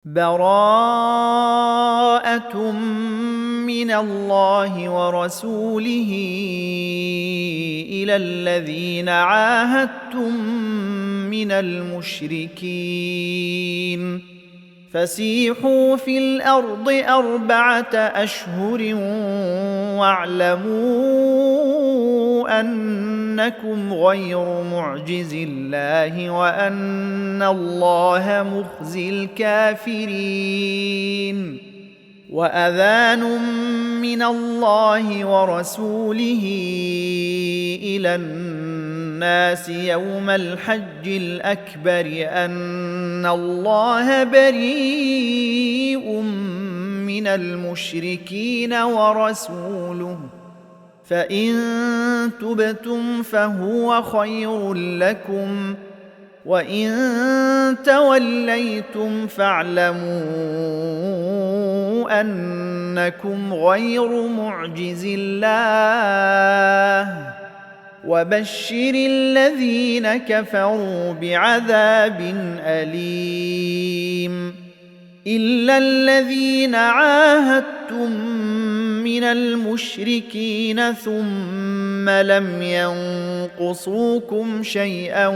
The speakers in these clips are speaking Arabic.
براءة من الله ورسوله إلى الذين عاهدتم من المشركين فسيحوا في الأرض 4 أشهر واعلموا أنكم غير معجز الله وأن الله مخزي الكافرين وأذان من الله ورسوله إلى الناس يوم الحج الأكبر أن الله بريء من المشركين ورسوله فإن تبتم فهو خير لكم وإن توليتم فاعلموا أنكم غير معجز الله وبشر الذين كفروا بعذاب أليم إلا الذين عاهدتم من المشركين ثم لم ينقصوكم شيئا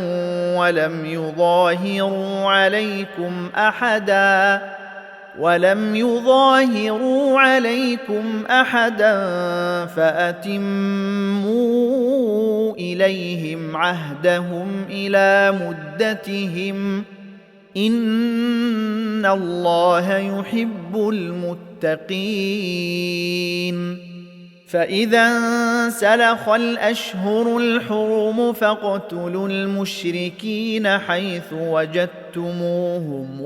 ولم يظاهروا عليكم أحدا فأتموا إليهم عهدهم إلى مدتهم إن الله يحب المتقين فإذا انسلخ الأشهر الحرم فاقتلوا المشركين حيث وجدتموهم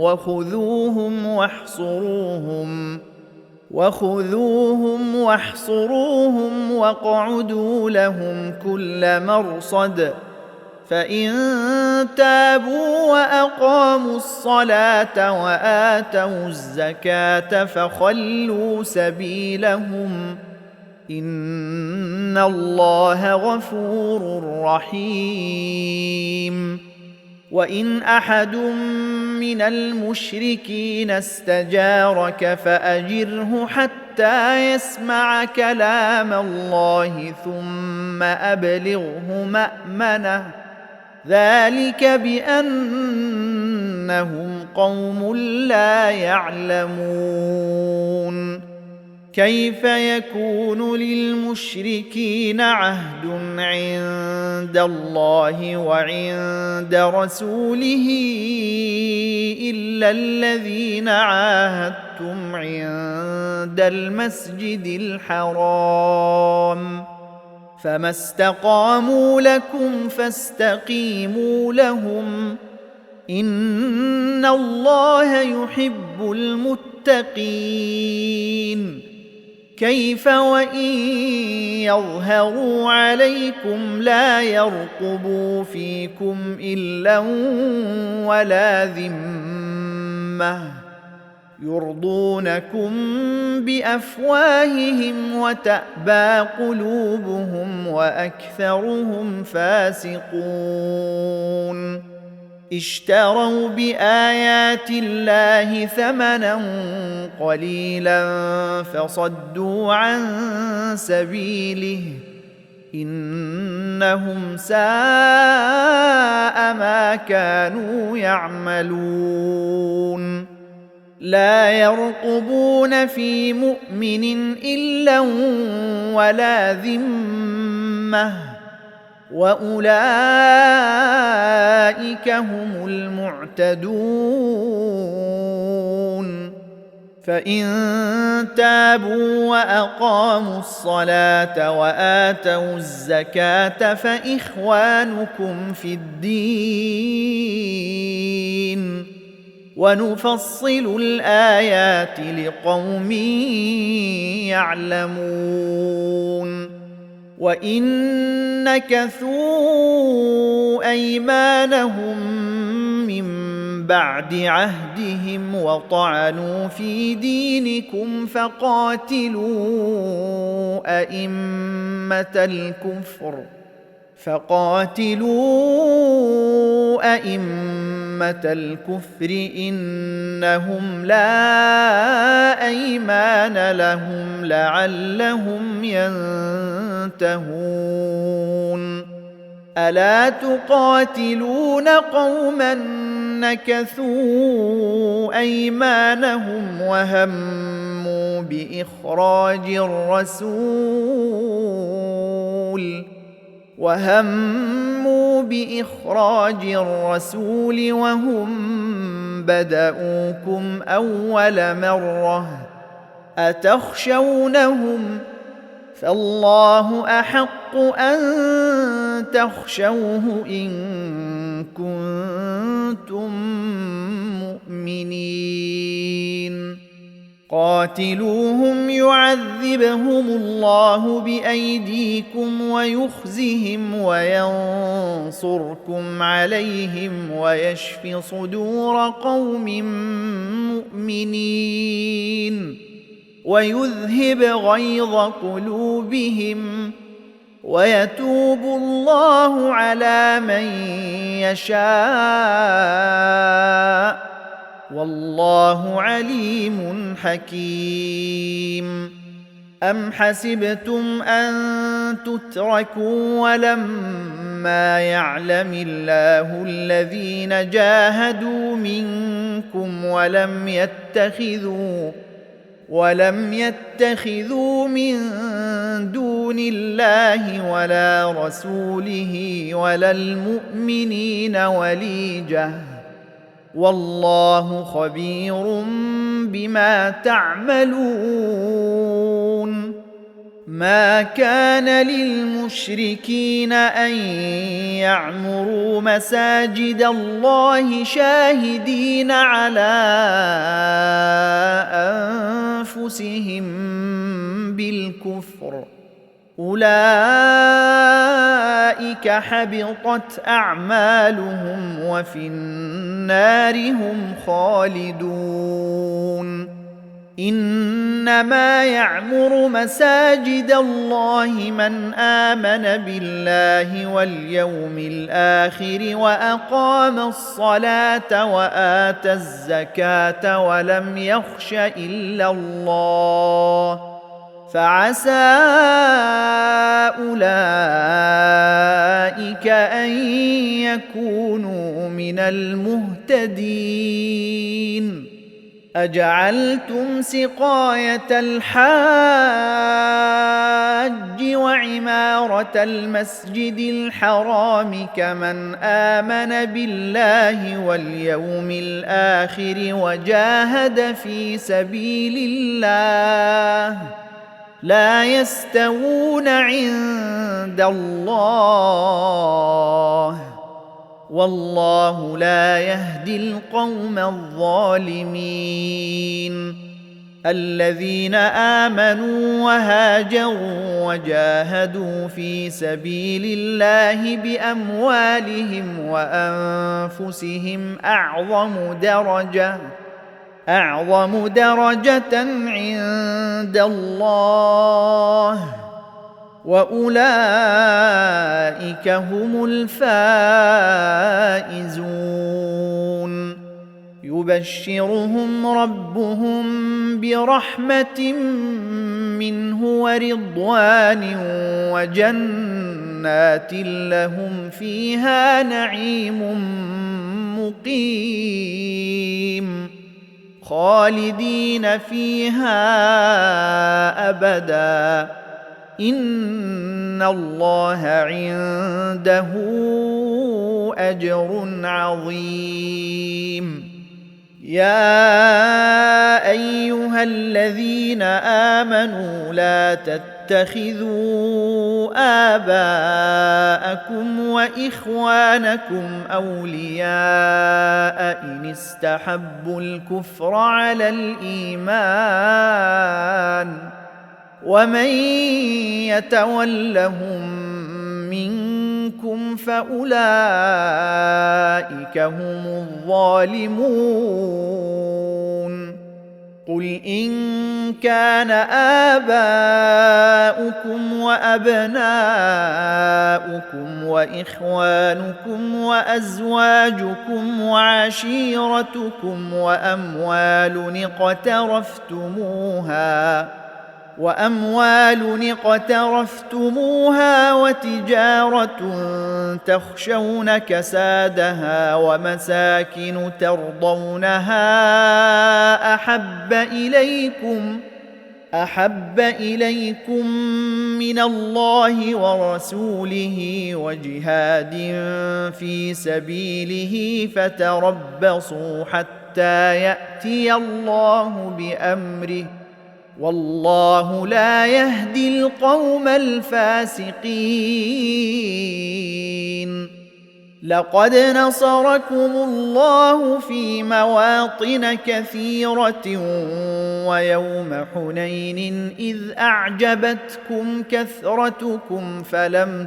وخذوهم واحصروهم واقعدوا لهم كل مرصد فإن تابوا وأقاموا الصلاة وآتوا الزكاة فخلوا سبيلهم إن الله غفور رحيم وإن أحد من المشركين استجارك فأجره حتى يسمع كلام الله ثم أبلغه مأمنه ذلك بأنهم قوم لا يعلمون كيف يكون للمشركين عهد عند الله وعند رسوله إلا الذين عاهدتم عند المسجد الحرام فما استقاموا لكم فاستقيموا لهم إن الله يحب المتقين كيف وإن يظهروا عليكم لا يرقبوا فيكم إلا ولا ذمة يرضونكم بأفواههم وتأبى قلوبهم وأكثرهم فاسقون اشتروا بآيات الله ثمنا قليلا فصدوا عن سبيله إنهم ساء ما كانوا يعملون لا يرقبون في مؤمن إلا ولا ذمة وأولئك هم المعتدون فإن تابوا وأقاموا الصلاة وآتوا الزكاة فإخوانكم في الدين ونفصل الآيات لقوم يعلمون وإن نكثوا أيمانهم من بعد عهدهم وطعنوا في دينكم فقاتلوا أئمة أمة الكفر إنهم لا أيمان لهم لعلهم ينتهون ألا تقاتلون قوما نكثوا أيمانهم وهموا بإخراج الرسول وهم بدؤوكم أول مرة أتخشونهم فالله أحق أن تخشوه إن كنتم مؤمنين قاتلوهم يعذبهم الله بأيديكم ويخزهم وينصركم عليهم ويشف صدور قوم مؤمنين ويذهب غيظ قلوبهم ويتوب الله على من يشاء والله عليم حكيم أم حسبتم أن تتركوا ولما يعلم الله الذين جاهدوا منكم ولم يتخذوا من دون الله ولا رسوله ولا المؤمنين وليجة والله خبير بما تعملون ما كان للمشركين أن يعمروا مساجد الله شاهدين على أنفسهم بالكفر أولئك حبطت أعمالهم وفي النار هم خالدون إنما يعمر مساجد الله من آمن بالله واليوم الآخر وأقام الصلاة وآتى الزكاة ولم يخش إلا الله فعسى أولئك أن يكونوا من المهتدين أجعلتم سقاية الحاج وعمارة المسجد الحرام كمن آمن بالله واليوم الآخر وجاهد في سبيل الله لا يستوون عند الله والله لا يهدي القوم الظالمين الذين آمنوا وهاجروا وجاهدوا في سبيل الله بأموالهم وأنفسهم أعظم درجة عند الله وأولئك هم الفائزون يبشرهم ربهم برحمة منه ورضوان وجنات لهم فيها نعيم مقيم خالدين فيها أبدا إن الله عنده أجر عظيم يا أيها الذين آمنوا لا تتخذوا آباءكم وإخوانكم أولياء إن استحبوا الكفر على الإيمان ومن يتولهم منكم فأولئك هم الظالمون قل إن كان آباؤكم وأبناؤكم وإخوانكم وأزواجكم وعشيرتكم وأموال اقترفتموها وتجارة تخشون كسادها ومساكن ترضونها أحب إليكم من الله ورسوله وجهاد في سبيله فتربصوا حتى يأتي الله بأمره والله لا يهدي القوم الفاسقين. لقد نصركم الله في مواطن كثيرة ويوم حنين إذ أعجبتكم كثرتكم فلم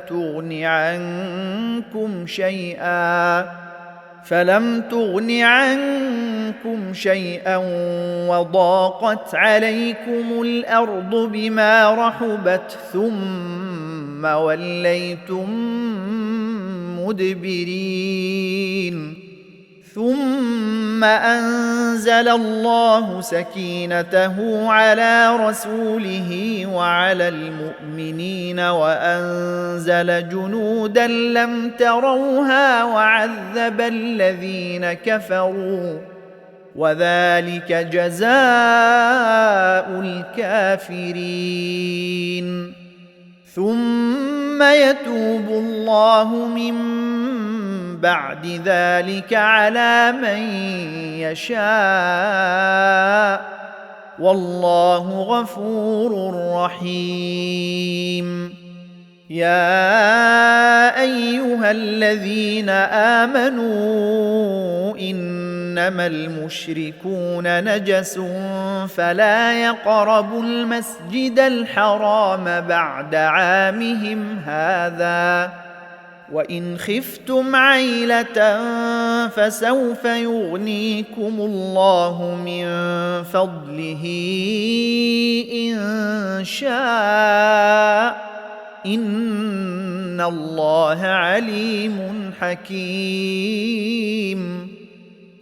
تغن عنكم شيئا وضاقت عليكم الأرض بما رحبت ثم وليتم مدبرين. ثم أنزل الله سكينته على رسوله وعلى المؤمنين وأنزل جنودا لم تروها وعذب الذين كفروا وذلك جزاء الكافرين. ثم يتوب الله من بعد ذلك على من يشاء والله غفور رحيم. يا أيها الذين آمنوا إنما المشركون نجس فلا يقربوا المسجد الحرام بعد عامهم هذا وإن خفتم عيلة فسوف يغنيكم الله من فضله إن شاء إن الله عليم حكيم.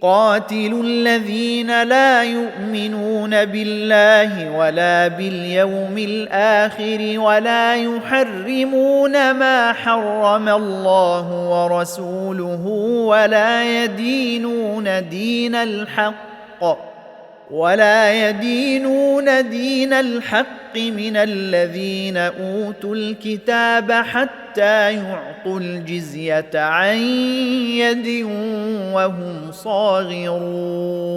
قاتلوا الذين لا يؤمنون بالله ولا باليوم الآخر ولا يحرمون ما حرم الله ورسوله ولا يدينون دين الحق من الذين أوتوا الكتاب حتى يعطوا الجزية عن يد وهم صاغرون.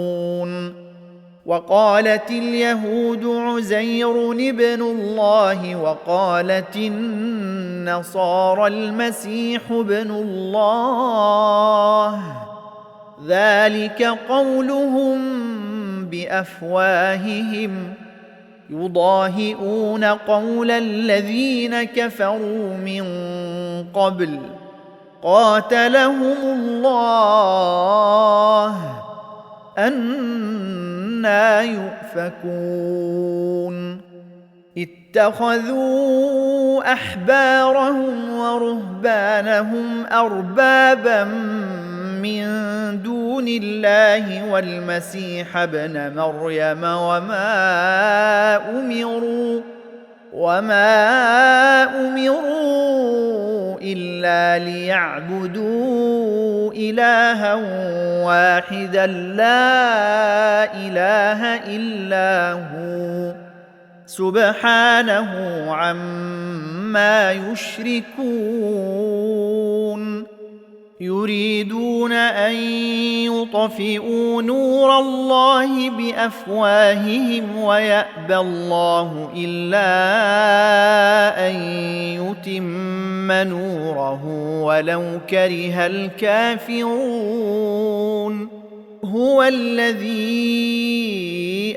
وقالت اليهود عزير ابن الله وقالت النصارى المسيح ابن الله ذلك قولهم بأفواههم يضاهئون قول الذين كفروا من قبل قاتلهم الله أنى يؤفكون. اتخذوا أحبارهم ورهبانهم أربابا من دون الله والمسيح ابن مريم وما أمروا إلا ليعبدوا إلها واحدا لا إله إلا هو سبحانه عما يشركون. يريدون أن يطفئوا نور الله بأفواههم ويأبى الله إلا أن يتم نوره ولو كره الكافرون. هو الذي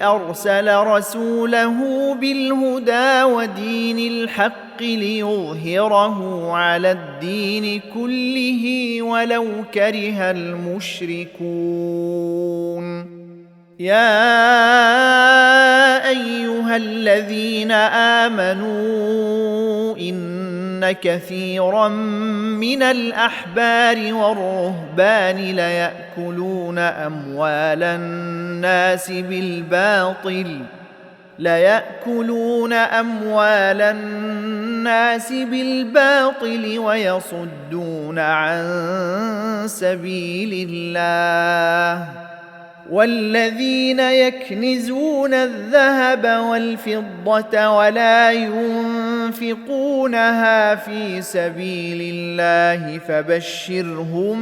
أرسل رسوله بالهدى ودين الحق ليظهره على الدين كله ولو كره المشركون. يا الذين آمنوا إن كثيرا من الأحبار والرهبان ليأكلون أموال الناس بالباطل ويصدون عن سبيل الله. والذين يكنزون الذهب والفضة ولا ينفقونها في سبيل الله فبشرهم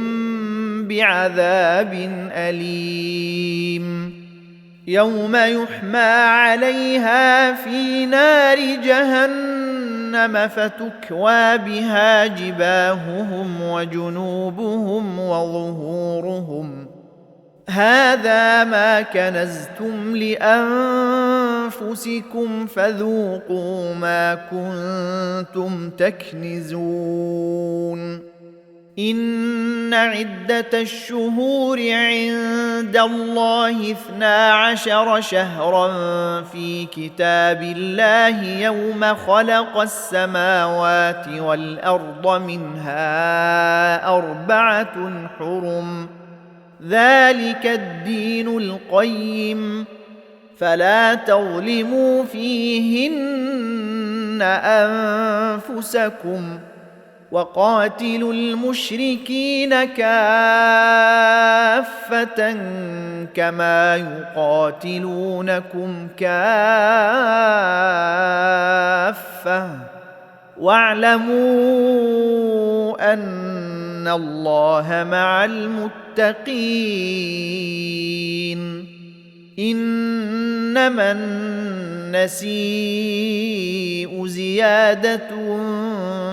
بعذاب أليم يوم يحمى عليها في نار جهنم فتكوى بها جباههم وجنوبهم وظهورهم هذا ما كنزتم لأنفسكم فذوقوا ما كنتم تكنزون. إن عدة الشهور عند الله 12 شهرا في كتاب الله يوم خلق السماوات والأرض منها 4 حرم ذلك الدين القيم فلا تظلموا فيهن أنفسكم وقاتلوا المشركين كافة كما يقاتلونكم كافة واعلموا أن الله مع المتقين. إنما النسيء زيادة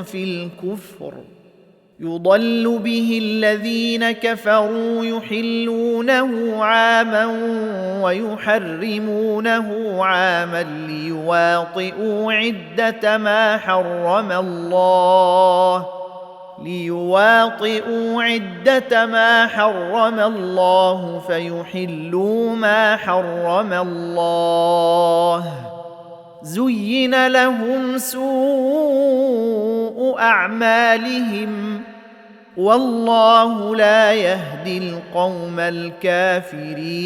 في الكفر يضل به الذين كفروا يحلونه عاما ويحرمونه عاما ليواطئوا عدة ما حرم الله فيحلوا ما حرم الله. زين لهم سوء أعمالهم والله لا يهدي القوم الكافرين.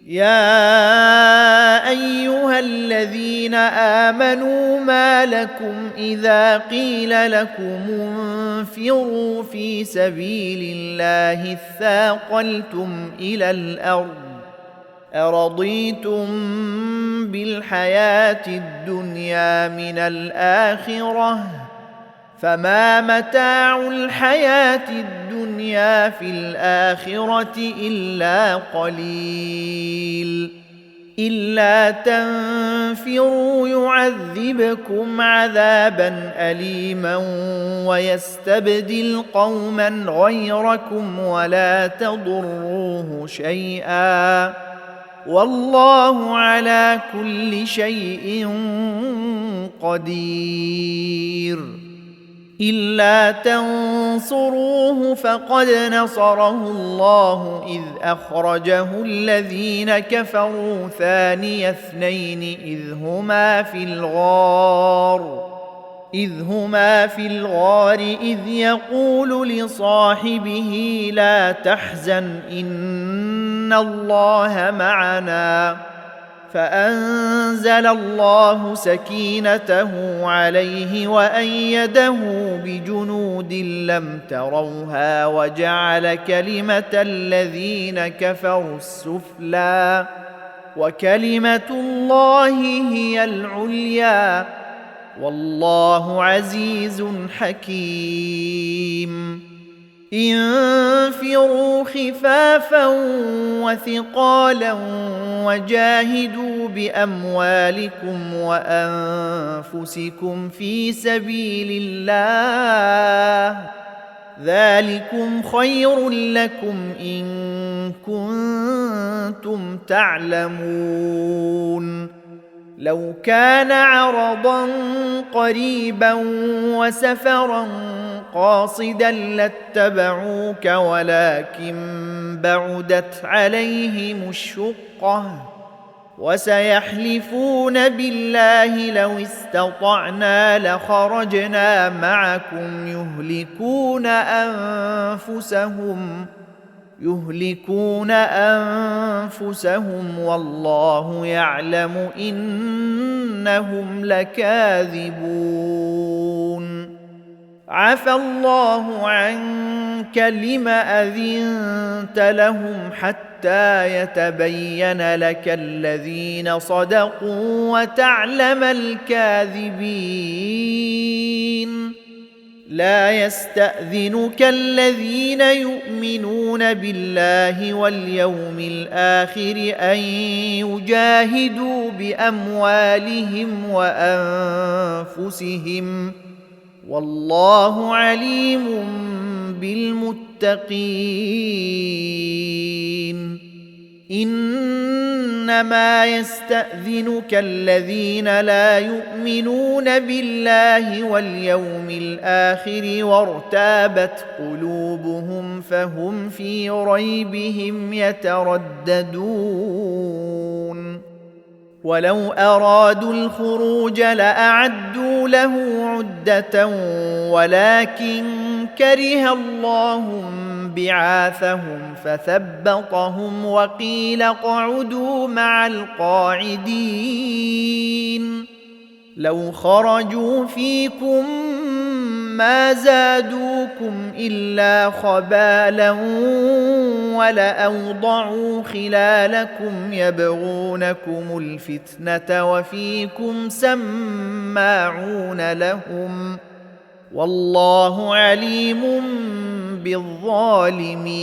يا أيها الذين آمنوا ما لكم إذا قيل لكم انفروا في سبيل الله اثاقلتم إلى الأرض أرضيتم بالحياة الدنيا من الآخرة فما متاع الحياة الدنيا في الآخرة إلا قليل. إلا تنفروا يعذبكم عذابا أليما ويستبدل قوما غيركم ولا تضروه شيئا والله على كل شيء قدير. إلا تنصروه فقد نصره الله إذ أخرجه الذين كفروا ثاني اثنين إذ هما في الغار إذ يقول لصاحبه لا تحزن إن الله معنا فأنزل الله سكينته عليه وأيده بجنود لم تروها وجعل كلمة الذين كفروا السفلى وكلمة الله هي العليا والله عزيز حكيم. انفروا خفافا وثقالا وجاهدوا بأموالكم وأنفسكم في سبيل الله ذلكم خير لكم إن كنتم تعلمون. لو كان عرضا قريبا وسفرا قاصدا لاتبعوك ولكن بعدت عليهم الشقة وسيحلفون بالله لو استطعنا لخرجنا معكم يهلكون أنفسهم والله يعلم إنهم لكاذبون. عفى الله عنك لم أذنت لهم حتى يتبين لك الذين صدقوا وتعلم الكاذبين. لا يستأذنك الذين يؤمنون بالله واليوم الآخر أن يجاهدوا بأموالهم وأنفسهم والله عليم بالمتقين. إنما يستأذنك الذين لا يؤمنون بالله واليوم الآخر وارتابت قلوبهم فهم في ريبهم يترددون. ولو أرادوا الخروج لأعدوا له عدة ولكن كره الله بعاثهم فثبطهم وقيل اقعدوا مع القاعدين. لو خرجوا فيكم ما زادوكم إلا خبالا ولأوضعوا خلالكم يبغونكم الفتنة وفيكم سماعون لهم والله عليم بالظالمين.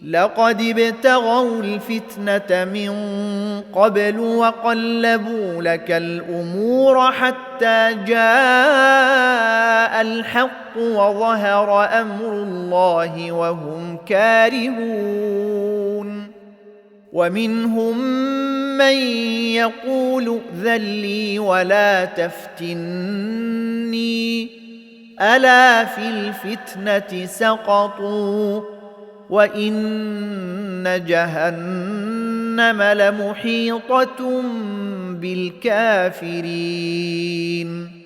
لقد ابتغوا الفتنة من قبل وقلبوا لك الأمور حتى جاء الحق وظهر أمر الله وهم كارهون. ومنهم من يقول ائذن لي ولا تفتني ألا في الفتنة سقطوا وإن جهنم لمحيطة بالكافرين.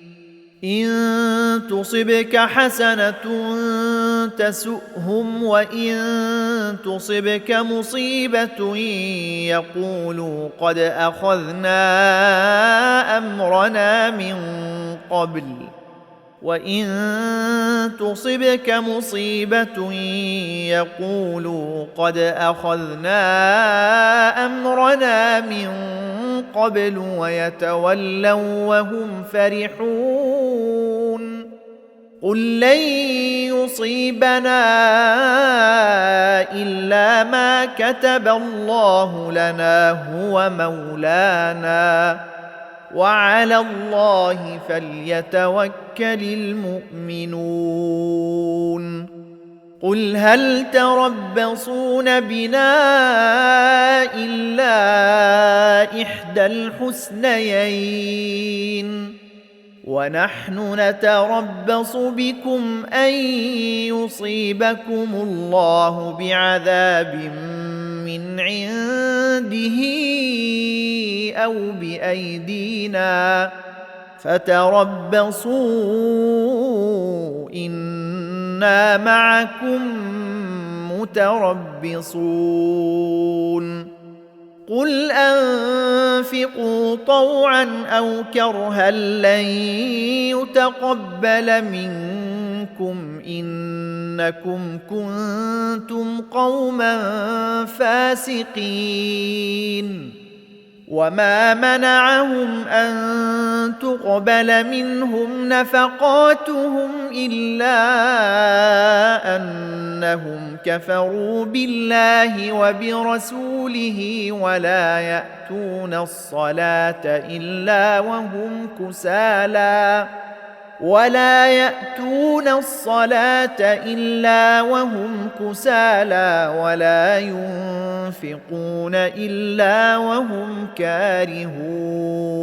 إن تصبك حسنة تسؤهم وإن تصبك مصيبة يقولوا قد أخذنا أمرنا من قبل وإن تصبك مصيبة يقولوا قد أخذنا أمرنا من قبل ويتولوا وهم فرحون. قل لن يصيبنا إلا ما كتب الله لنا هو مولانا وعلى الله فليتوكل المؤمنون. قل هل تربصون بنا إلا إحدى الحسنيين ونحن نتربص بكم أن يصيبكم الله بعذاب من عنده أو بأيدينا فتربصوا إنا معكم متربصون. قل أنفقوا طوعا أو كرها لن يتقبل منكم إنكم كنتم قوما فاسقين. وما منعهم أن تقبل منهم نفقاتهم إلا أنهم كفروا بالله وبرسوله ولا يأتون الصلاة إلا وهم كسالى ولا ينفقون إلا وهم كارهون.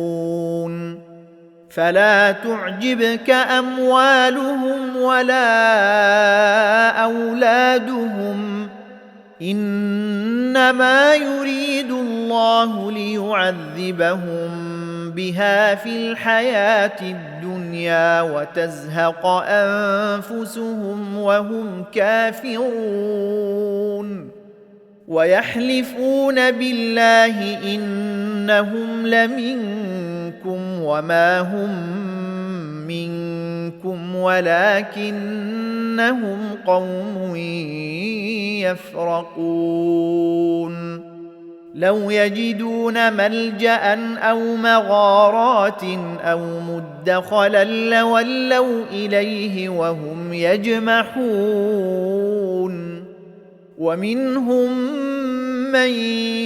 فلا تعجبك أموالهم ولا أولادهم إنما يريد الله الله ليعذبهم بها في الحياة الدنيا وتزهق أنفسهم وهم كافرون ويحلفون بالله إنهم لمنكم وما هم منكم ولكنهم قوم يفرقون لو يجدون ملجأ أو مغارات أو مدخلا لولوا إليه وهم يجمحون ومنهم من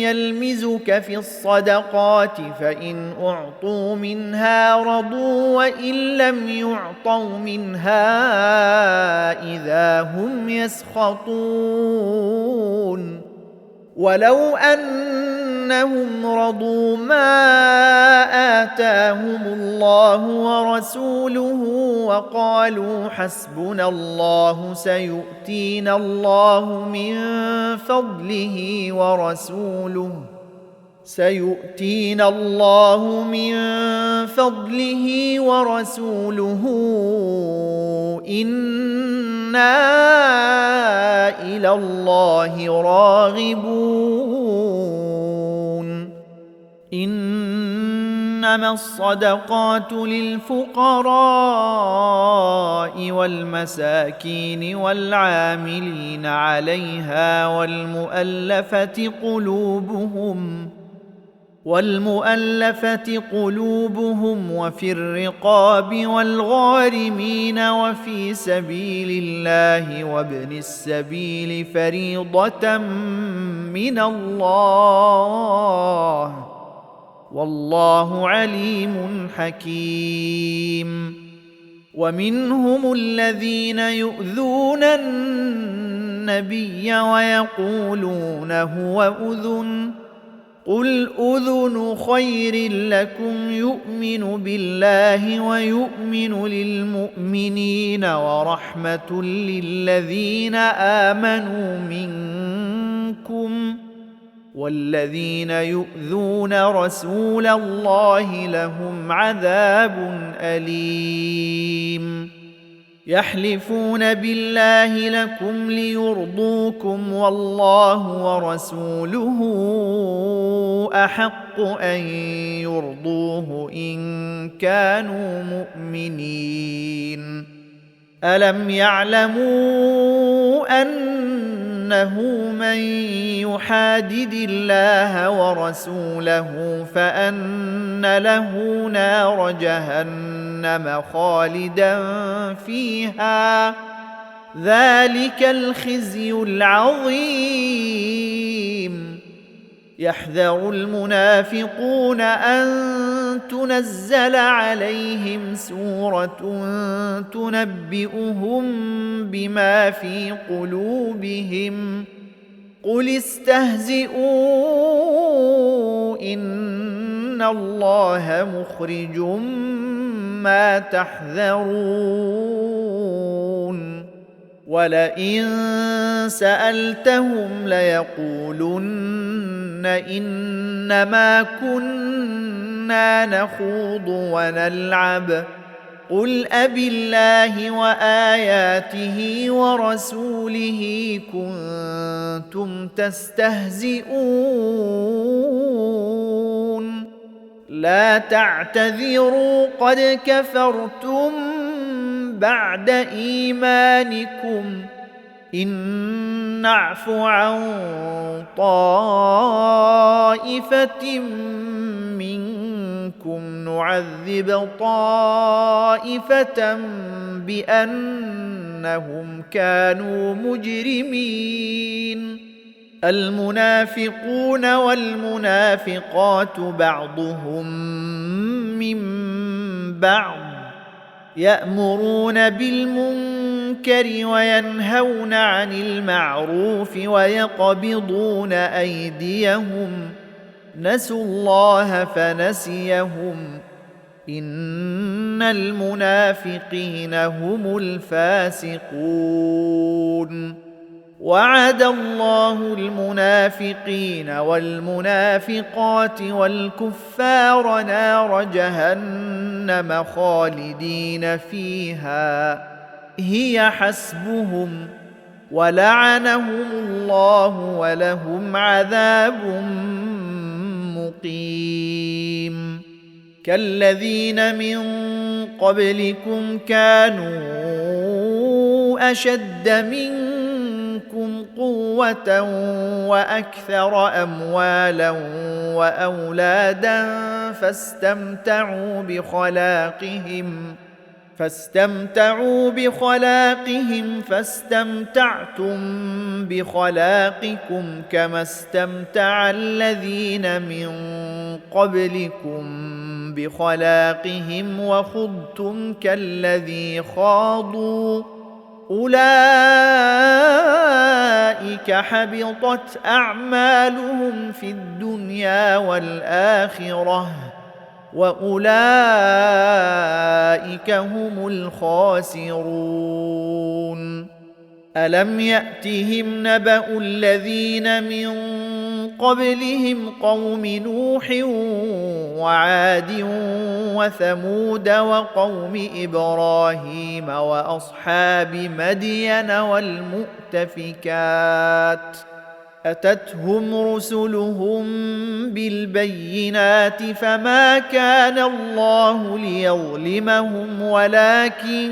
يلمزك في الصدقات فإن أعطوا منها رضوا وإن لم يعطوا منها إذا هم يسخطون ولو أنهم رضوا ما آتاهم الله ورسوله وقالوا حسبنا الله سيؤتينا الله من فضله ورسوله إنا إلى الله راغبون إنما الصدقات للفقراء والمساكين والعاملين عليها والمؤلفة قلوبهم وفي الرقاب والغارمين وفي سبيل الله وابن السبيل فريضة من الله والله عليم حكيم ومنهم الذين يؤذون النبي ويقولون هو أذن قل أذن خير لكم يؤمن بالله ويؤمن للمؤمنين ورحمة للذين آمنوا منكم والذين يؤذون رسول الله لهم عذاب أليم يحلفون بالله لكم ليرضوكم والله ورسوله أحق أن يرضوه إن كانوا مؤمنين ألم يعلموا أنه من يحادد الله ورسوله فأن له نار جهنم خالدا فيها ذلك الخزي العظيم يحذر المنافقون أن تنزل عليهم سورة تنبئهم بما في قلوبهم قل استهزئوا إن الله مخرج ما تحذرون ولئن سألتهم ليقولن إنما كنا نخوض ونلعب قل أبالله وآياته ورسوله كنتم تستهزئون لا تعتذروا قد كفرتم بعد إيمانكم إن نعف عن طائفة منكم نعذب طائفة بأنهم كانوا مجرمين المنافقون والمنافقات بعضهم من بعض يأمرون بالمنكر وينهون عن المعروف ويقبضون أيديهم نسوا الله فنسيهم إن المنافقين هم الفاسقون وعد الله المنافقين والمنافقات والكفار نار جهنم خالدين فيها هي حسبهم ولعنهم الله ولهم عذاب مقيم. كالذين من قبلكم كانوا أشد منكم قوة وأكثر أموالا وأولادا فاستمتعوا بخلاقهم فاستمتعتم بخلاقكم كما استمتع الذين من قبلكم بخلاقهم وخضتم كالذي خاضوا أولئك حبطت أعمالهم في الدنيا والآخرة وأولئك هم الخاسرون. ألم يأتهم نبأ الذين من قبلهم قوم نوح وعاد وثمود وقوم إبراهيم وأصحاب مدين والمؤتفكات أتتهم رسلهم بالبينات فما كان الله ليظلمهم ولكن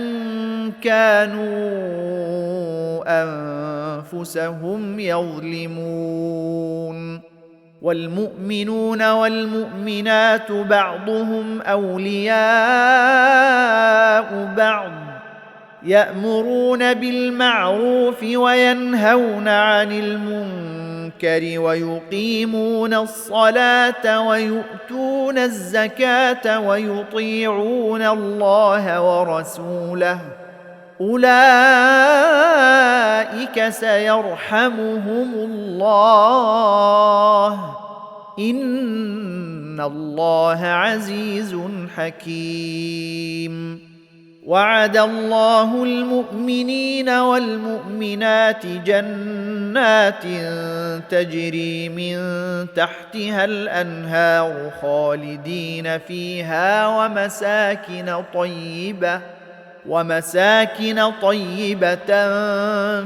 كانوا أنفسهم يظلمون. والمؤمنون والمؤمنات بعضهم أولياء بعض يأمرون بالمعروف وينهون عن المنكر ويقيمون الصلاة ويؤتون الزكاة ويطيعون الله ورسوله أولئك سيرحمهم الله إن الله عزيز حكيم. وعد الله المؤمنين والمؤمنات جنات تجري من تحتها الأنهار خالدين فيها ومساكن طيبة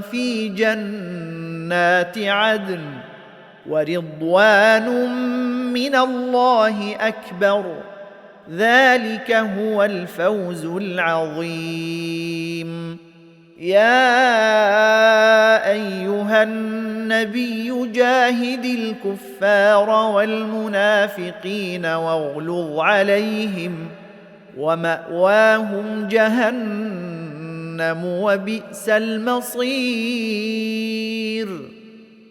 في جنات عدن ورضوان من الله أكبر ذلك هو الفوز العظيم. يا أيها النبي جاهد الكفار والمنافقين واغلظ عليهم ومأواهم جهنم وبئس المصير.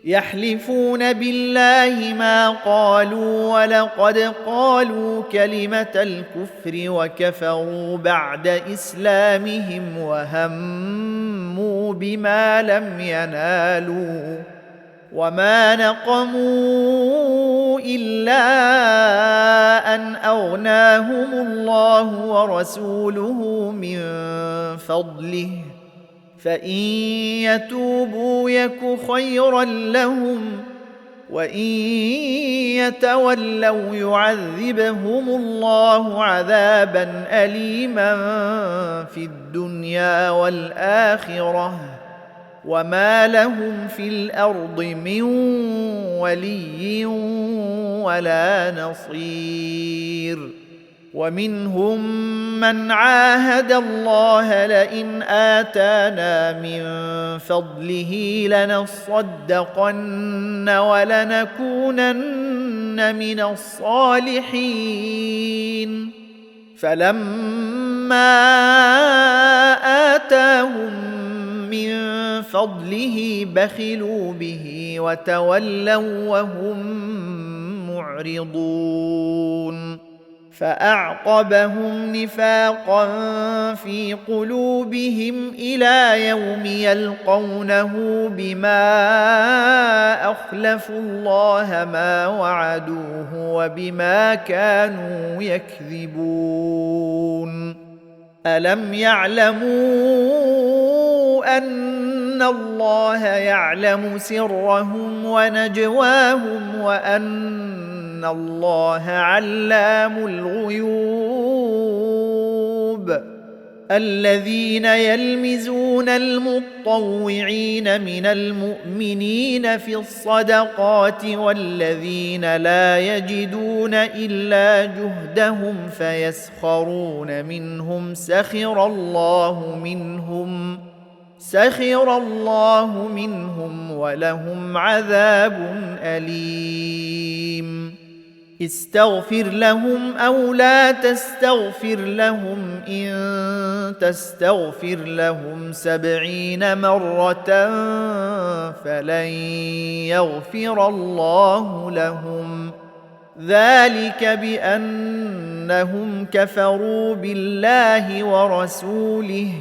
يحلفون بالله ما قالوا ولقد قالوا كلمة الكفر وكفروا بعد إسلامهم وهموا بما لم ينالوا وما نقموا إلا أن أغناهم الله ورسوله من فضله فإن يتوبوا يك خيرا لهم وإن يتولوا يعذبهم الله عذابا أليما في الدنيا والآخرة وما لهم في الأرض من ولي ولا نصير. ومنهم من عاهد الله لئن آتانا من فضله لنصدقن ولنكونن من الصالحين فلما آتاهم من فضله بخلوا به وتولوا وهم معرضون. فأعقبهم نفاقا في قلوبهم إلى يوم يلقونه بما أخلفوا الله ما وعدوه وبما كانوا يكذبون. ألم يعلموا أن الله يعلم سرهم ونجواهم وأن الله علام الغيوب. الذين يلمزون المطوعين من المؤمنين في الصدقات والذين لا يجدون إلا جهدهم فيسخرون منهم سخر الله منهم ولهم عذاب أليم. استغفر لهم أو لا تستغفر لهم إن تستغفر لهم 70 مرة فلن يغفر الله لهم، ذلك بأنهم كفروا بالله ورسوله،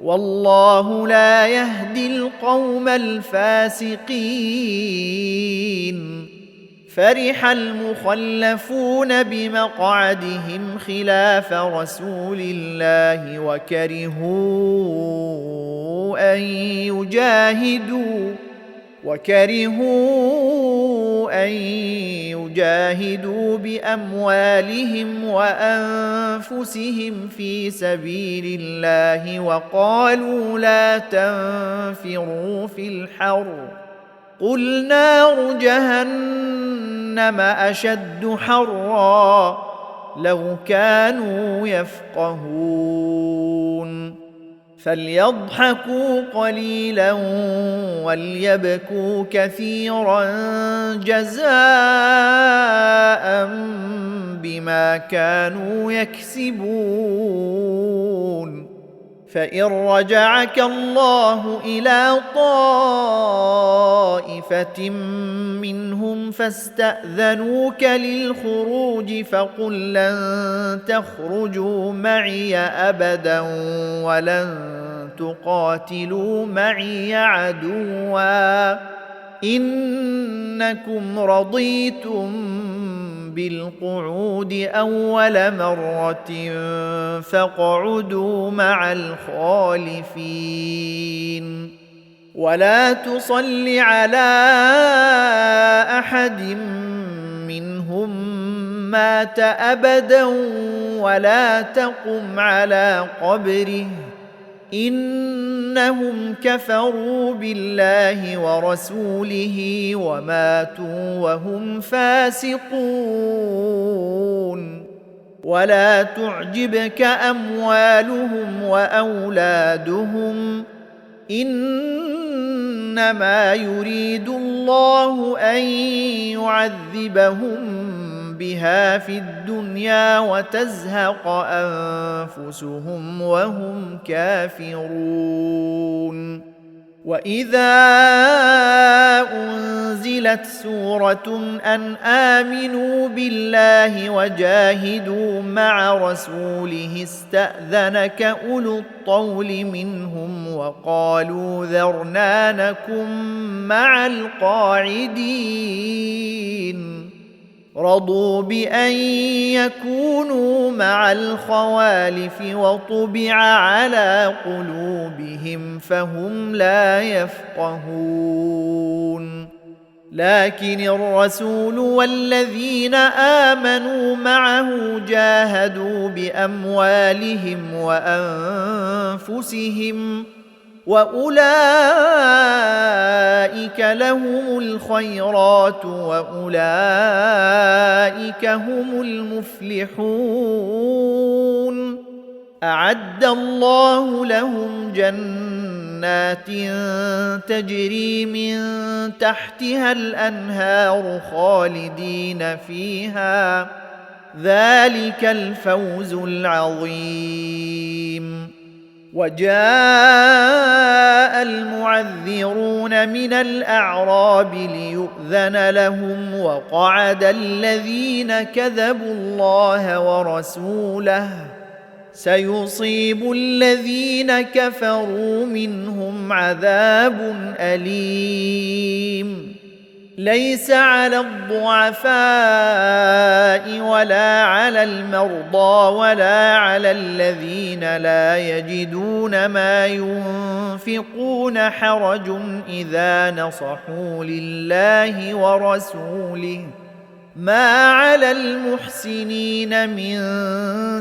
والله لا يهدي القوم الفاسقين. فرح المخلفون بمقعدهم خلاف رسول الله وكرهوا أن يجاهدوا بأموالهم وأنفسهم في سبيل الله وقالوا لا تنفروا في الحر قل نار جهنم أشد حرا لو كانوا يفقهون. فليضحكوا قليلا وليبكوا كثيرا جزاء بما كانوا يكسبون. فإن رجعك الله إلى طائفة منهم فاستأذنوك للخروج فقل لن تخرجوا معي أبدا ولن تقاتلوا معي عدوا إنكم رضيتم بالقعود أول مرة فاقعدوا مع الخالفين. ولا تصل على أحد منهم مات أبدا ولا تقم على قبره إنهم كفروا بالله ورسوله وماتوا وهم فاسقون. ولا تعجبك أموالهم وأولادهم إنما يريد الله أن يعذبهم بها في الدنيا وتزهق أنفسهم وهم كافرون. وإذا أنزلت سورة أن آمنوا بالله وجاهدوا مع رسوله استأذنك أولو الطول منهم وقالوا ذرنا نكن مع القاعدين. رضوا بأن يكونوا مع الخوالف وطبع على قلوبهم فهم لا يفقهون. لكن الرسول والذين آمنوا معه جاهدوا بأموالهم وأنفسهم وأولئك لهم الخيرات وأولئك هم المفلحون. أعد الله لهم جنات تجري من تحتها الأنهار خالدين فيها ذلك الفوز العظيم. وجاء المعذرون من الأعراب ليؤذن لهم وقعد الذين كذبوا الله ورسوله سيصيب الذين كفروا منهم عذاب أليم. ليس على الضعفاء ولا على المرضى ولا على الذين لا يجدون ما ينفقون حرج إذا نصحوا لله ورسوله ما على المحسنين من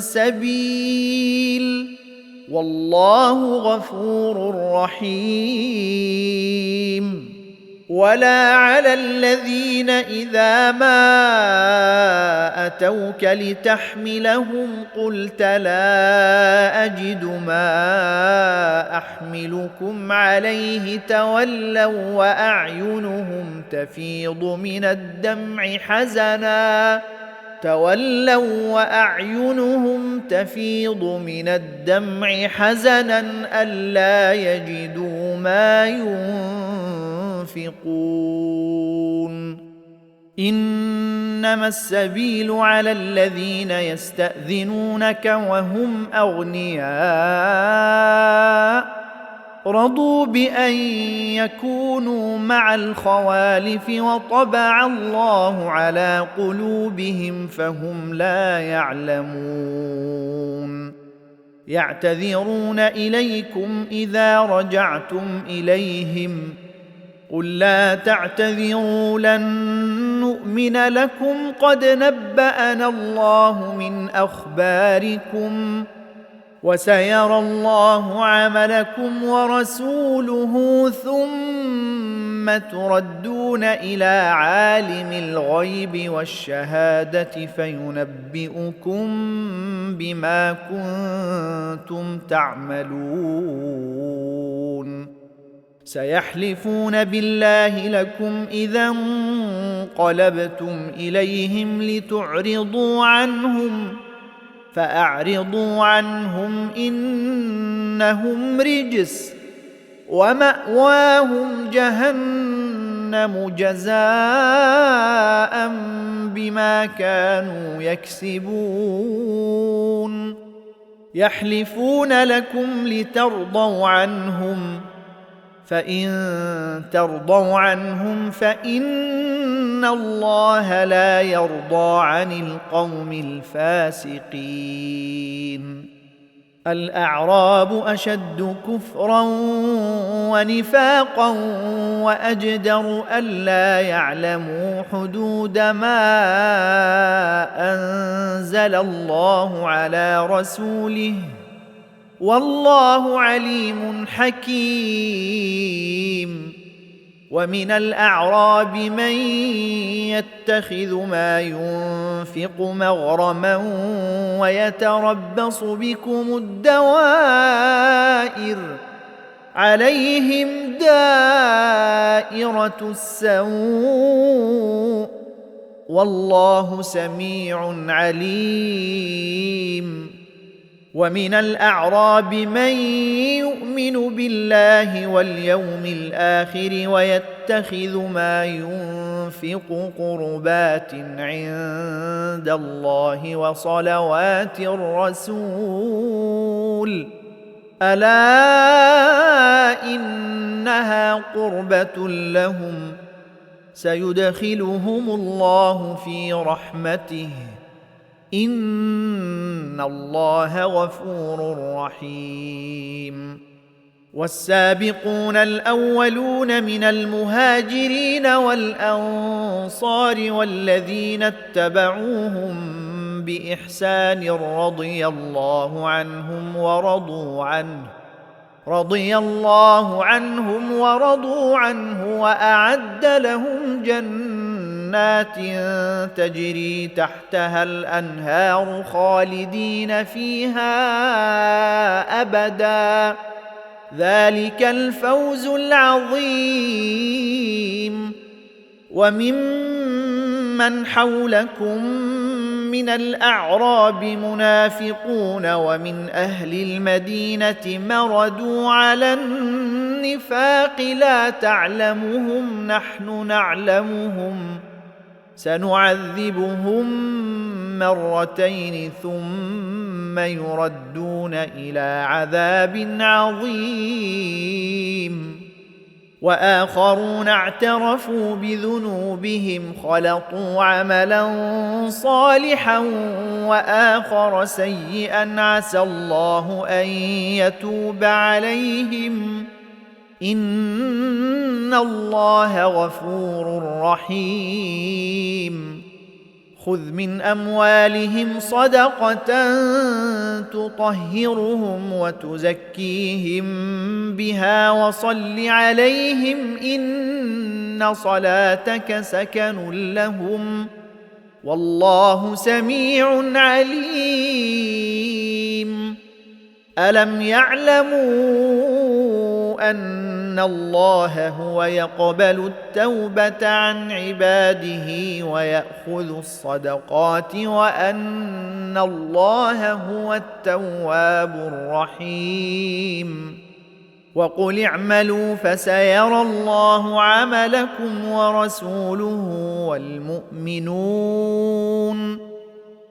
سبيل والله غفور رحيم. ولا على الذين إذا ما أتوك لتحملهم قلت لا أجد ما أحملكم عليه تولوا وأعينهم تفيض من الدمع حزنا ألا يجدوا ما ينفقون. إنما السبيل على الذين يستأذنونك وهم أغنياء رضوا بأن يكونوا مع الخوالف وطبع الله على قلوبهم فهم لا يعلمون. يعتذرون إليكم إذا رجعتم إليهم قل لا تعتذروا لن نؤمن لكم قد نبأنا الله من أخباركم وسيرى الله عملكم ورسوله ثم تردون إلى عالم الغيب والشهادة فينبئكم بما كنتم تعملون. سيحلفون بالله لكم إذا انقلبتم إليهم لتعرضوا عنهم فأعرضوا عنهم إنهم رجس ومأواهم جهنم جزاء بما كانوا يكسبون. يحلفون لكم لترضوا عنهم فإن ترضوا عنهم فإن الله لا يرضى عن القوم الفاسقين. الأعراب أشد كفرا ونفاقا وأجدر ألا يعلموا حدود ما أنزل الله على رسوله والله عليم حكيم. ومن الأعراب من يتخذ ما ينفق مغرما ويتربص بكم الدوائر عليهم دائرة السوء والله سميع عليم. ومن الأعراب من يؤمن بالله واليوم الآخر ويتخذ ما ينفق قربات عند الله وصلوات الرسول ألا إنها قربة لهم سيدخلهم الله في رحمته إن الله غفور رحيم. والسابقون الأولون من المهاجرين والأنصار والذين اتبعوهم بإحسان رضي الله عنهم ورضوا عنه وأعد لهم جنات تجري تحتها الأنهار خالدين فيها أبدا ذلك الفوز العظيم. وممن حولكم من الأعراب منافقون ومن أهل المدينة مردوا على النفاق لا تعلمهم نحن نعلمهم سنعذبهم مرتين ثم يردون إلى عذاب عظيم. واخرون اعترفوا بذنوبهم خلطوا عملا صالحا واخر سيئا عسى الله ان يتوب عليهم ان الله غفور رحيم. خذ من اموالهم صدقه تطهرهم وتزكيهم بها وصل عليهم ان صلاتك سكن لهم والله سميع عليم. الم يعلموا ان الله هو يقبل التوبه عن عباده ويأخذ الصدقات وان الله هو التواب الرحيم. وقل اعملوا فسيرى الله عملكم ورسوله والمؤمنون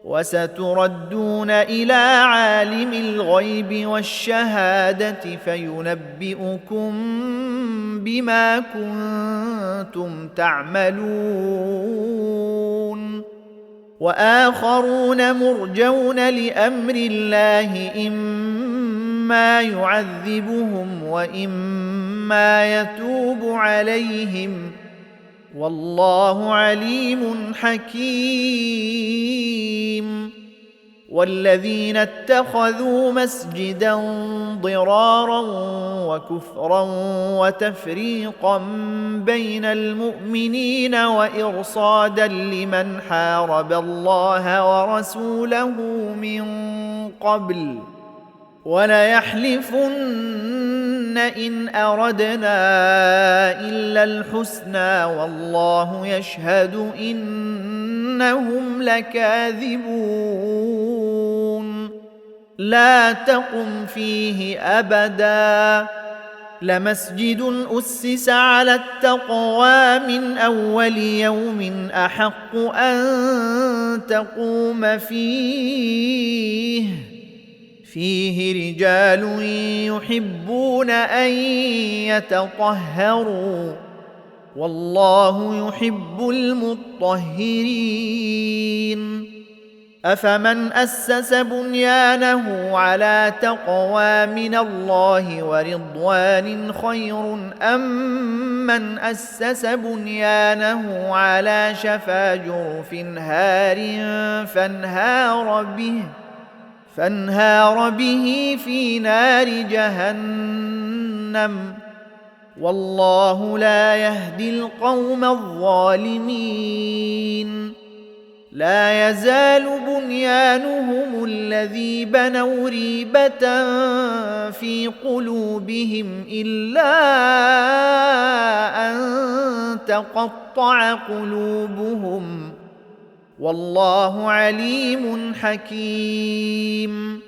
وستردون الى عالم الغيب والشهاده فينبئكم بما كنتم تعملون. واخرون مرجون لامر الله اما يعذبهم واما يتوب عليهم والله عليم حكيم. والذين اتخذوا مسجدا ضرارا وكفرا وتفريقا بين المؤمنين وإرصادا لمن حارب الله ورسوله من قبل وليحلفن إن أردنا إلا الحسنى والله يشهد إنهم لكاذبون. لا تقم فيه أبدا لمسجد أسس على التقوى من أول يوم أحق أن تقوم فيه رجال يحبون أن يتطهروا والله يحب المطهرين. أفمن أسس بنيانه على تقوى من الله ورضوان خير أم من أسس بنيانه على شفا جرف هار فانهار به في نار جهنم والله لا يهدي القوم الظالمين. لا يزال بنيانهم الذي بنوا ريبة في قلوبهم إلا أن تقطع قلوبهم والله عليم حكيم.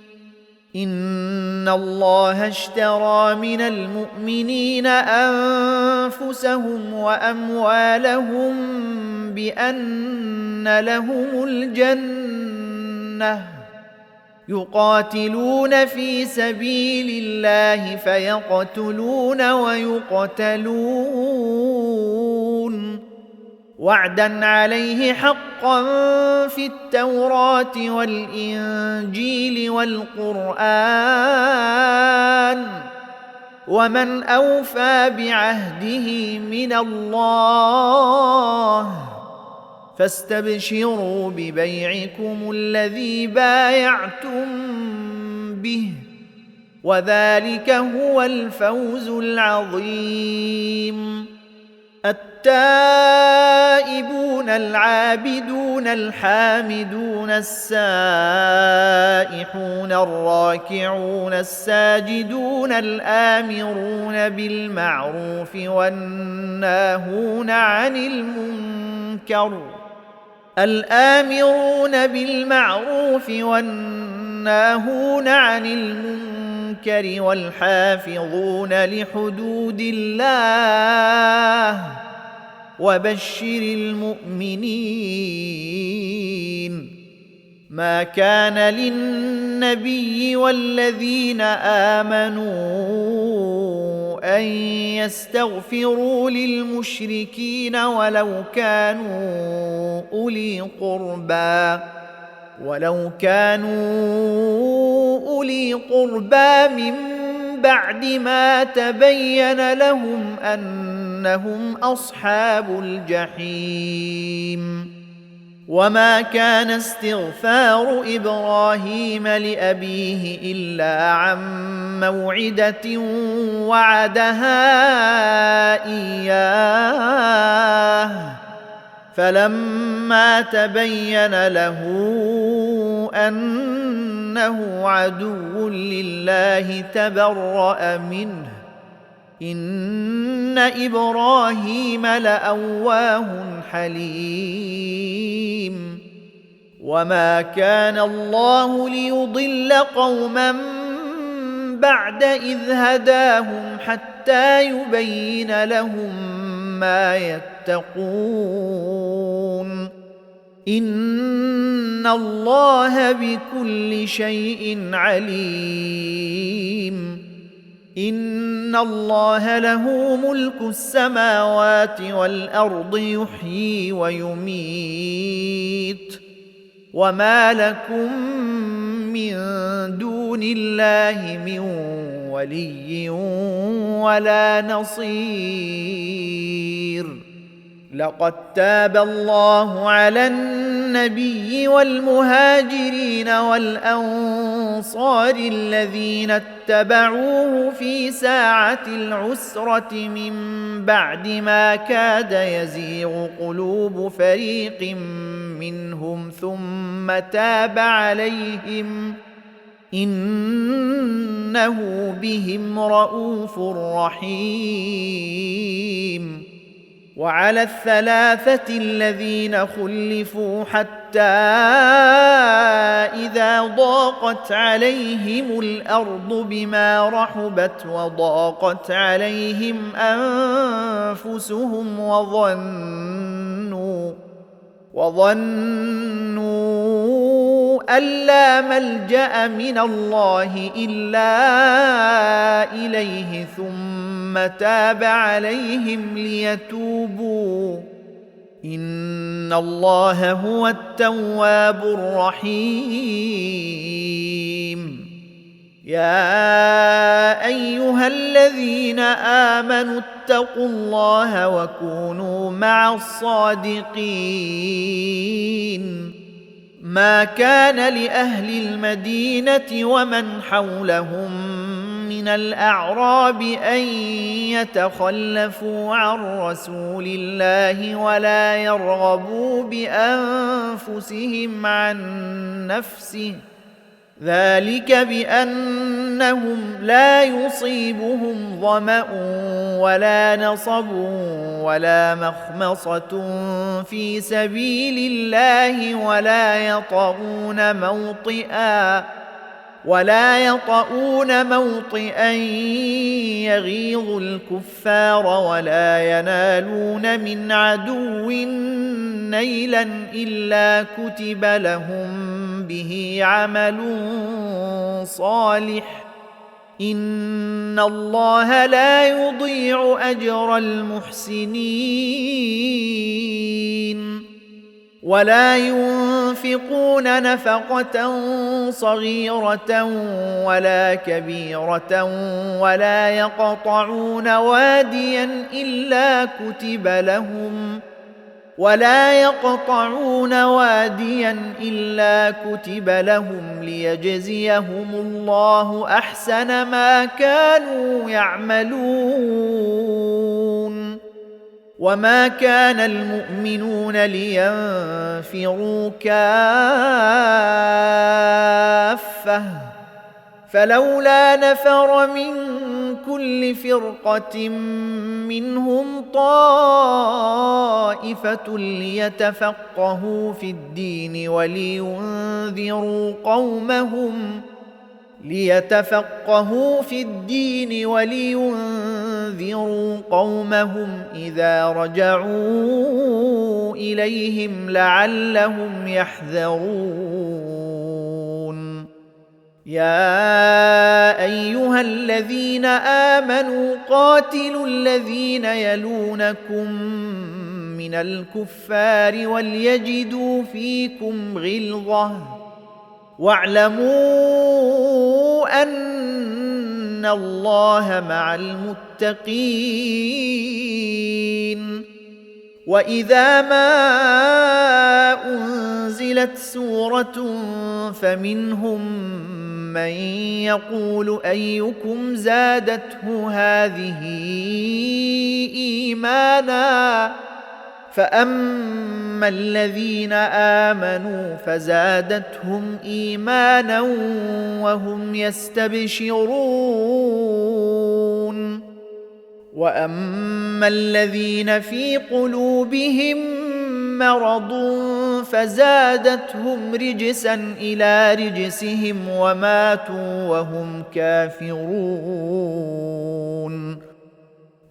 إن الله اشترى من المؤمنين أنفسهم وأموالهم بأن لهم الجنة يقاتلون في سبيل الله فيقتلون ويقتلون وعدا عليه حقا في التوراة والإنجيل والقرآن ومن أوفى بعهده من الله فاستبشروا ببيعكم الذي بايعتم به وذلك هو الفوز العظيم. التائبون العابدون الحامدون السائحون الراكعون الساجدون الآمرون بالمعروف والناهون عن المنكر والحافظون لحدود الله وبشر المؤمنين. ما كان للنبي والذين آمنوا أن يستغفروا للمشركين ولو كانوا أولي قربى من بعد ما تبين لهم أنهم أصحاب الجحيم. وما كان استغفار إبراهيم لأبيه إلا عن موعدة وعدها إياه فلما تبين له أنه عدو لله تبرأ منه إن إبراهيم لأواه حليم. وما كان الله ليضل قوما بعد إذ هداهم حتى يبين لهم ما يتقون إن الله بكل شيء عليم. إن الله له ملك السماوات والأرض يحيي ويميت وما لكم من دون الله من ولي ولا نصير. لقد تاب الله على النبي والمهاجرين والأنصار الذين اتبعوه في ساعة العسرة من بعد ما كاد يزيغ قلوب فريق منهم ثم تاب عليهم إنه بهم رءوف رحيم. وعلى الثلاثة الذين خلفوا حتى إذا ضاقت عليهم الأرض بما رحبت وضاقت عليهم أنفسهم وظنوا أن لا ملجأ من الله إلا إليه ثم تاب عليهم ليتوبوا إن الله هو التواب الرحيم. يا أيها الذين آمنوا اتقوا الله وكونوا مع الصادقين. ما كان لأهل المدينة ومن حولهم من الأعراب أن يتخلفوا عن رسول الله ولا يرغبوا بأنفسهم عن نفسه ذلك بأنهم لا يصيبهم ظمأ ولا نصب ولا مخمصة في سبيل الله ولا يطؤون موطئا يغيظ الكفار ولا ينالون من عدو نيلا إلا كتب لهم به عمل صالح إن الله لا يضيع أجر المحسنين. ولا ينفقون نفقة صغيرة ولا كبيرة ولا يقطعون واديا إلا كتب لهم ليجزيهم الله أحسن ما كانوا يعملون. وما كان المؤمنون لينفروا كافة فلولا نفر من كل فرقة منهم طائفة ليتفقهوا في الدين ولينذروا قومهم إذا رجعوا إليهم لعلهم يحذرون. يا ايها الذين امنوا قاتلوا الذين يلونكم من الكفار وليجدوا فيكم غلظه واعلموا ان الله مع المتقين. واذا ما انزلت سوره فمنهم من يقول ايكم زادته هذه ايمانا فاما الذين امنوا فزادتهم ايمانا وهم يستبشرون واما الذين في قلوبهم مرض فزادتهم رجسا الى رجسهم وماتوا وهم كافرون.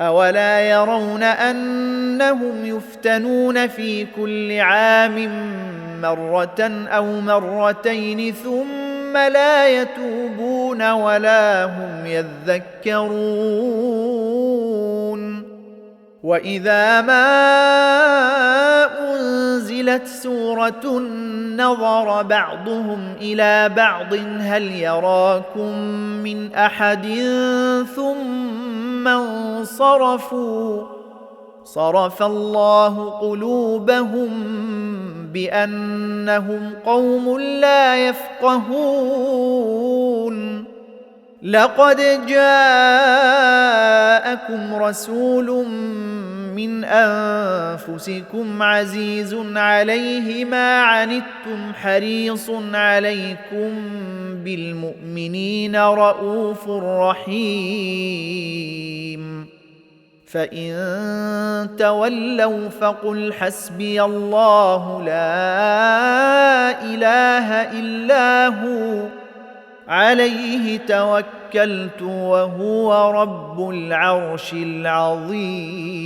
اولا يرون انهم يفتنون في كل عام مره او مرتين ثم لا يتوبون ولا هم يذكرون. واذا ما انزلت سوره نظر بعضهم الى بعض هل يراكم من احد ثم انصرفوا صرف الله قلوبهم بانهم قوم لا يفقهون. لقد جاءكم رسول من انفسكم عزيز عليه ما عنتم حريص عليكم بالمؤمنين رءوف رحيم. فان تولوا فقل حسبي الله لا اله الا هو عليه توكلت وهو رب العرش العظيم.